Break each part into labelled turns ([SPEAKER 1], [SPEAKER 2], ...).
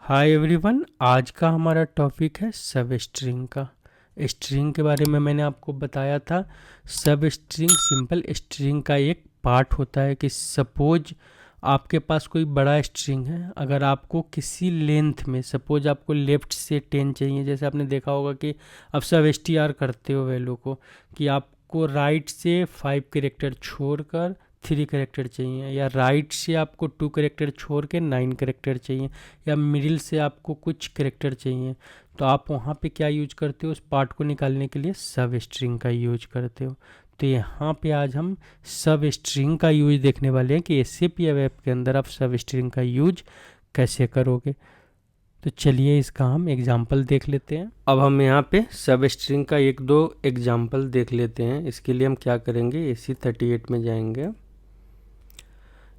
[SPEAKER 1] Hi everyone, आज का हमारा टॉपिक है सब स्ट्रिंग का। स्ट्रिंग के बारे में मैंने आपको बताया था। सब स्ट्रिंग सिंपल स्ट्रिंग का एक पार्ट होता है कि सपोज आपके पास कोई बड़ा स्ट्रिंग है। अगर आपको किसी लेंथ में, सपोज आपको लेफ़्ट से 10 चाहिए, जैसे आपने देखा होगा कि आप सब str करते हो वैल्यू को, कि आपको राइट से 5 कैरेक्टर छोड़कर 3 कैरेक्टर चाहिए, या राइट से आपको 2 कैरेक्टर छोड़ के 9 कैरेक्टर चाहिए, या मिडिल से आपको कुछ कैरेक्टर चाहिए। तो आप वहाँ पे क्या यूज करते हो? उस पार्ट को निकालने के लिए सब स्ट्रिंग का यूज करते हो। तो यहाँ पे आज हम सब स्ट्रिंग का यूज देखने वाले हैं कि एसएपी वेब के अंदर आप सब स्ट्रिंग का यूज कैसे करोगे। तो चलिए इसका हम एग्जाम्पल देख लेते हैं। अब हम यहाँ पे सब स्ट्रिंग का एक दो एग्जाम्पल देख लेते हैं। इसके लिए हम क्या करेंगे, AC38 में जाएंगे।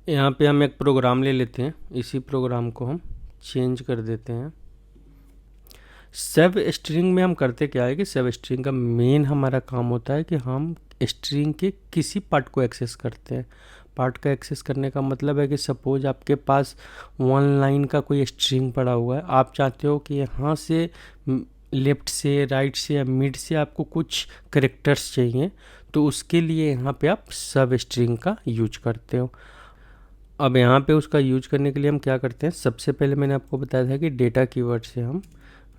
[SPEAKER 1] यहाँ पे हम एक प्रोग्राम ले लेते हैं, इसी प्रोग्राम को हम चेंज कर देते हैं। सब स्ट्रिंग में हम करते क्या है कि सब स्ट्रिंग का मेन हमारा काम होता है कि हम स्ट्रिंग के किसी पार्ट को एक्सेस करते हैं। पार्ट का एक्सेस करने का मतलब है कि सपोज आपके पास 1 लाइन का कोई स्ट्रिंग पड़ा हुआ है, आप चाहते हो कि यहाँ से लेफ़्ट से, राइट से या मिड से आपको कुछ करेक्टर्स चाहिए, तो उसके लिए यहाँ पे आप सब स्ट्रिंग का यूज करते हो। अब यहाँ पे उसका यूज करने के लिए हम क्या करते हैं, सबसे पहले मैंने आपको बताया था कि डेटा कीवर्ड से हम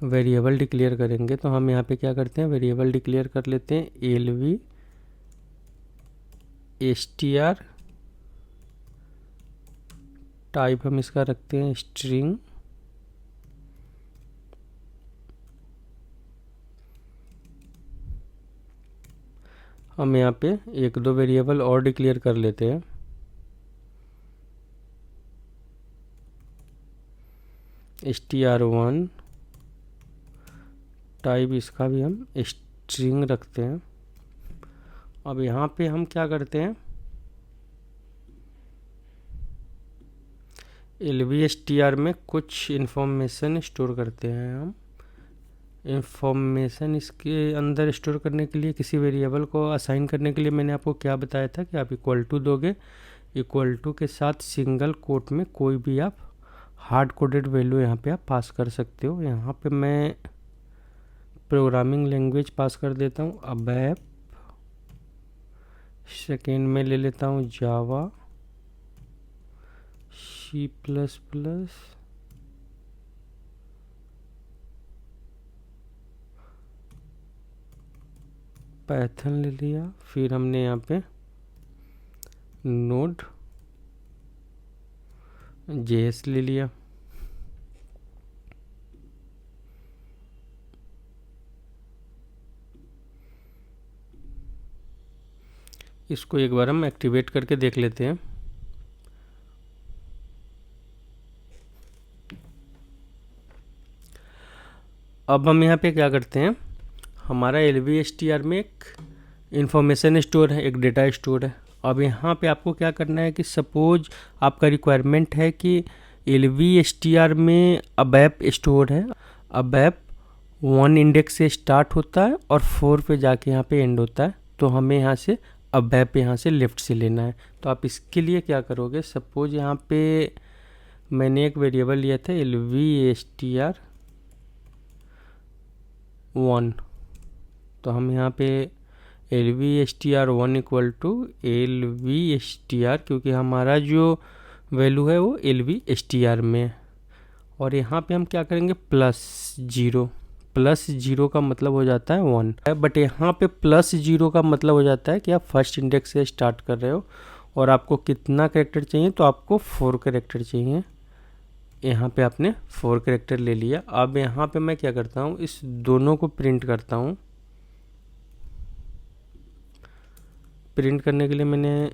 [SPEAKER 1] वेरिएबल डिक्लेयर करेंगे। तो हम यहाँ पे क्या करते हैं, वेरिएबल डिक्लेयर कर लेते हैं LV str, टाइप हम इसका रखते हैं स्ट्रिंग। हम यहाँ पे एक दो वेरिएबल और डिक्लेयर कर लेते हैं। str1, टाइप इसका भी हम स्ट्रिंग रखते हैं। अब यहाँ पे हम क्या करते हैं, LV str में कुछ इन्फॉर्मेशन स्टोर करते हैं हम। इंफॉर्मेशन इसके अंदर स्टोर करने के लिए, किसी वेरिएबल को असाइन करने के लिए मैंने आपको क्या बताया था कि आप इक्वल टू दोगे, इक्वल टू के साथ सिंगल कोट में कोई भी आप हार्ड कोडेड वैल्यू यहाँ पे आप पास कर सकते हो। यहाँ पे मैं प्रोग्रामिंग लैंग्वेज पास कर देता हूँ अबैप, सेकेंड में ले लेता हूँ जावा, C++, पाइथन ले लिया, फिर हमने यहाँ पे नोड JS ले लिया। इसको एक बार हम एक्टिवेट करके देख लेते हैं। अब हम यहाँ पे क्या करते हैं, हमारा LV str में एक इंफॉर्मेशन स्टोर है, एक डेटा स्टोर है। अब यहाँ पे आपको क्या करना है कि सपोज आपका रिक्वायरमेंट है कि LV str में अबैप स्टोर है। अबैप 1 इंडेक्स से स्टार्ट होता है और 4 पे जाके यहाँ पे एंड होता है। तो हमें यहाँ से अबैप यहाँ से लेफ़्ट से लेना है। तो आप इसके लिए क्या करोगे, सपोज यहाँ पे मैंने एक वेरिएबल लिया था LV str1। तो हम यहाँ पे LV str1 equal to LV str, क्योंकि हमारा जो वैल्यू है वो LV str में है। और यहाँ पे हम क्या करेंगे, +0। +0 का मतलब हो जाता है 1, बट यहाँ पे +0 का मतलब हो जाता है कि आप फर्स्ट इंडेक्स से स्टार्ट कर रहे हो और आपको कितना कैरेक्टर चाहिए, तो आपको 4 कैरेक्टर चाहिए। यहाँ पे आपने 4 कैरेक्टर ले लिया। अब यहाँ पे मैं क्या करता हूँ, इस दोनों को प्रिंट करता हूँ। प्रिंट करने के लिए मैंने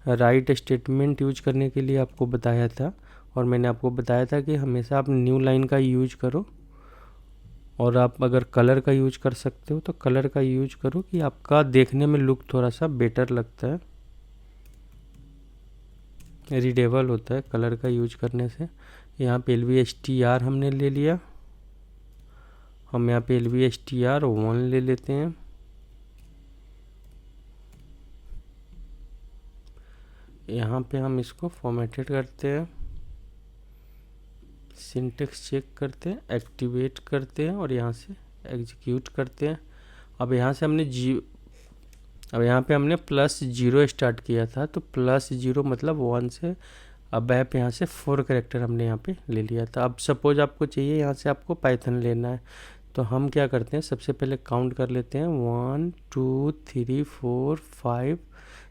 [SPEAKER 1] राइट स्टेटमेंट यूज करने के लिए आपको बताया था, और मैंने आपको बताया था कि हमेशा आप न्यू लाइन का यूज करो, और आप अगर कलर का यूज कर सकते हो तो कलर का यूज करो, कि आपका देखने में लुक थोड़ा सा बेटर लगता है, रीडेबल होता है कलर का यूज करने से। यहाँ पे LV str हमने ले लिया। हम यहाँ पे LV str1 ले लेते हैं। यहाँ पे हम इसको फॉर्मेटेड करते हैं, सिंटेक्स चेक करते हैं, एक्टिवेट करते हैं और यहाँ से एग्जीक्यूट करते हैं। अब यहाँ से अब यहाँ पे हमने +0 स्टार्ट किया था, तो +0 मतलब 1 से अब यहाँ से 4 कैरेक्टर हमने यहाँ पे ले लिया था। अब सपोज आपको चाहिए यहाँ से आपको पाइथन लेना है, तो हम क्या करते हैं, सबसे पहले काउंट कर लेते हैं 1 2 3 4 5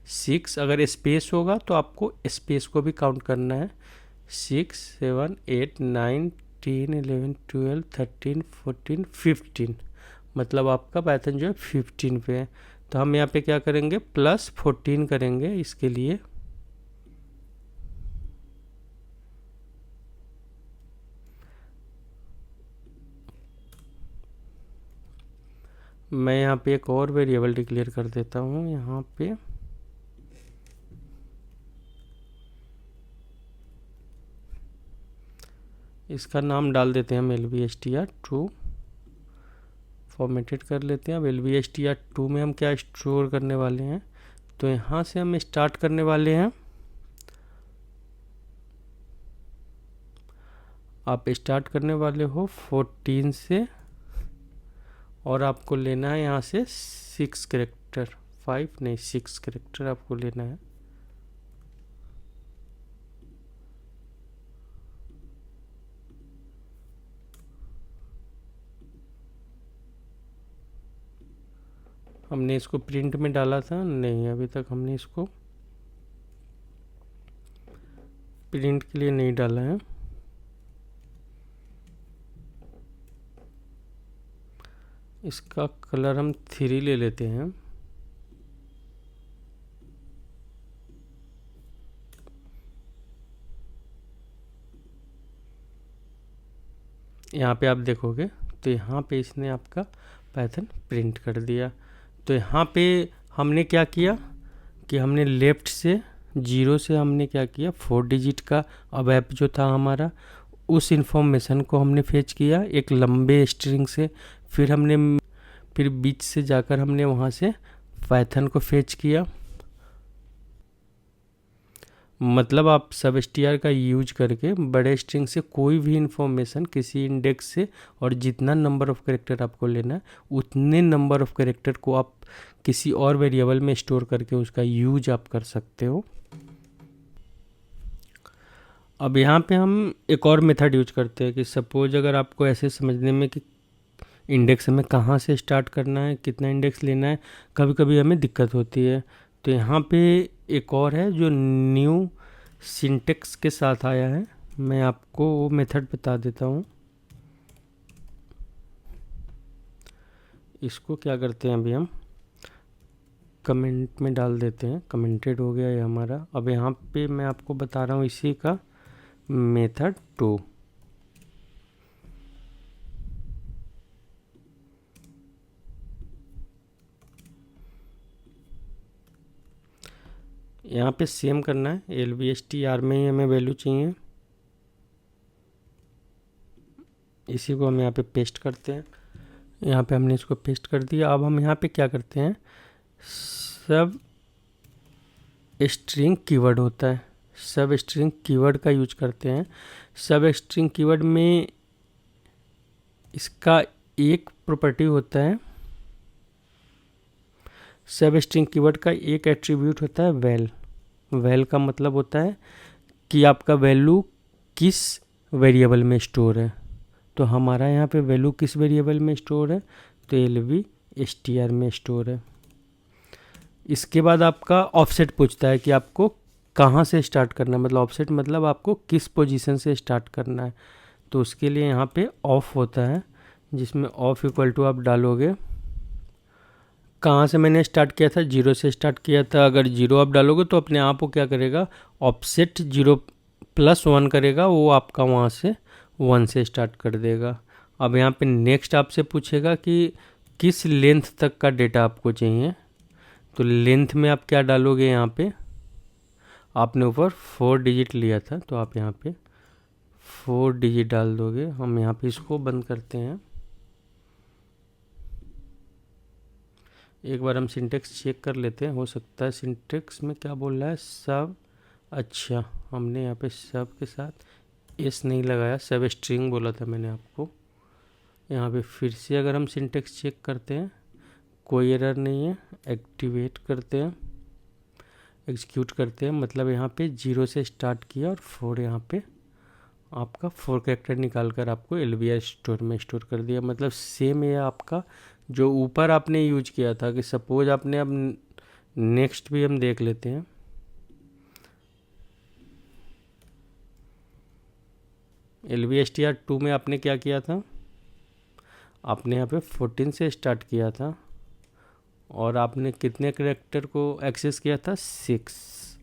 [SPEAKER 1] 6। अगर स्पेस होगा तो आपको स्पेस को भी काउंट करना है। 6 7 8 9 10 11 12 13 14 15, मतलब आपका पाइथन जो है 15 पे है। तो हम यहाँ पे क्या करेंगे, +14 करेंगे। इसके लिए मैं यहाँ पे एक और वेरिएबल डिक्लेयर कर देता हूँ। यहाँ पे इसका नाम डाल देते हैं हम LVSTR2, फॉर्मेटेड कर लेते हैं। अब LVSTR2 में हम क्या स्टोर करने वाले हैं, तो यहाँ से हम स्टार्ट करने वाले हैं। आप स्टार्ट करने वाले हो 14 से, और आपको लेना है यहाँ से 6 कैरेक्टर, 5 नहीं 6 कैरेक्टर आपको लेना है। हमने इसको प्रिंट में डाला था नहीं, अभी तक हमने इसको प्रिंट के लिए नहीं डाला है। इसका कलर हम 3 ले लेते हैं। यहाँ पे आप देखोगे तो यहाँ पे इसने आपका पाइथन प्रिंट कर दिया। तो यहाँ पे हमने क्या किया कि हमने लेफ़्ट से 0 से हमने क्या किया, 4 डिजिट का अब ऐप जो था हमारा, उस इंफॉर्मेशन को हमने फेच किया एक लंबे स्ट्रिंग से। फिर बीच से जाकर हमने वहाँ से पाइथन को फेच किया। मतलब आप सबस्ट्र का यूज करके बड़े स्ट्रिंग से कोई भी इंफॉर्मेशन किसी इंडेक्स से, और जितना नंबर ऑफ कैरेक्टर आपको लेना है उतने नंबर ऑफ कैरेक्टर को आप किसी और वेरिएबल में स्टोर करके उसका यूज आप कर सकते हो। अब यहाँ पे हम एक और मेथड यूज करते हैं कि सपोज अगर आपको ऐसे समझने में कि इंडेक्स हमें कहाँ से स्टार्ट करना है, कितना इंडेक्स लेना है, कभी कभी हमें दिक्कत होती है। तो यहाँ पे एक और है जो न्यू सिंटेक्स के साथ आया है, मैं आपको वो मेथड बता देता हूँ। इसको क्या करते हैं, अभी हम कमेंट में डाल देते हैं। कमेंटेड हो गया ये हमारा। अब यहाँ पे मैं आपको बता रहा हूँ इसी का मेथड 2। यहाँ पे सेम करना है, LVSTR में ही हमें वैल्यू चाहिए। इसी को हम यहाँ पे पेस्ट करते हैं। यहाँ पे हमने इसको पेस्ट कर दिया। अब हम यहाँ पे क्या करते हैं, सब स्ट्रिंग कीवर्ड होता है, सब स्ट्रिंग कीवर्ड का यूज करते हैं। सब स्ट्रिंग कीवर्ड में इसका एक प्रॉपर्टी होता है, सब स्ट्रिंग कीवर्ड का एक एट्रीब्यूट होता है वैल। वैल का मतलब होता है कि आपका वैल्यू किस वेरिएबल में स्टोर है। तो हमारा यहाँ पे वैल्यू किस वेरिएबल में स्टोर है, तो LVSTR में स्टोर है। इसके बाद आपका ऑफसेट पूछता है कि आपको कहाँ से स्टार्ट करना है, मतलब ऑफसेट मतलब आपको किस पोजीशन से स्टार्ट करना है। तो उसके लिए यहाँ पे ऑफ होता है, जिसमें ऑफ इक्वल टू आप डालोगे कहाँ से मैंने स्टार्ट किया था, 0 से स्टार्ट किया था। अगर 0 आप डालोगे तो अपने आप वो क्या करेगा, ऑफसेट 0 + 1 करेगा, वो आपका वहाँ से 1 से स्टार्ट कर देगा। अब यहाँ पे नेक्स्ट आपसे पूछेगा कि किस लेंथ तक का डेटा आपको चाहिए। तो लेंथ में आप क्या डालोगे, यहाँ पे आपने ऊपर 4 डिजिट लिया था तो आप यहाँ पे 4 डिजिट डाल दोगे। हम यहाँ पे इसको बंद करते हैं। एक बार हम सिंटेक्स चेक कर लेते हैं, हो सकता है सिंटेक्स में क्या बोल रहा है, सब। अच्छा, हमने यहाँ पे सब के साथ एस नहीं लगाया, सब स्ट्रिंग बोला था मैंने आपको। यहाँ पे फिर से अगर हम सिंटेक्स चेक करते हैं, कोई एरर नहीं है। एक्टिवेट करते हैं, एग्जीक्यूट करते हैं, मतलब यहाँ पे 0 से स्टार्ट किया और 4 यहाँ पे आपका 4 कैरेक्टर निकाल कर आपको एलवीआर स्टोर में स्टोर कर दिया। मतलब सेम ये आपका जो ऊपर आपने यूज किया था कि सपोज आपने अब नेक्स्ट भी हम देख लेते हैं। LVSTR2 में आपने क्या किया था, आपने यहाँ पे 14 से स्टार्ट किया था और आपने कितने कैरेक्टर को एक्सेस किया था, 6।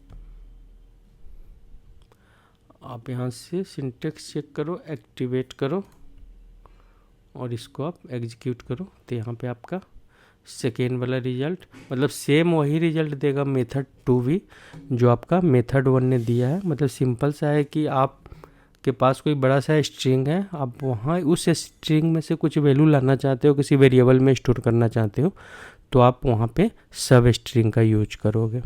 [SPEAKER 1] आप यहाँ से सिंटेक्स चेक करो, एक्टिवेट करो और इसको आप एग्जीक्यूट करो, तो यहाँ पे आपका सेकेंड वाला रिजल्ट, मतलब सेम वही रिजल्ट देगा मेथड 2 भी जो आपका मेथड 1 ने दिया है। मतलब सिंपल सा है कि आप के पास कोई बड़ा सा स्ट्रिंग है, आप वहाँ उस स्ट्रिंग में से कुछ वैल्यू लाना चाहते हो, किसी वेरिएबल में स्टोर करना चाहते हो, तो आप वहाँ पे सब स्ट्रिंग का यूज करोगे।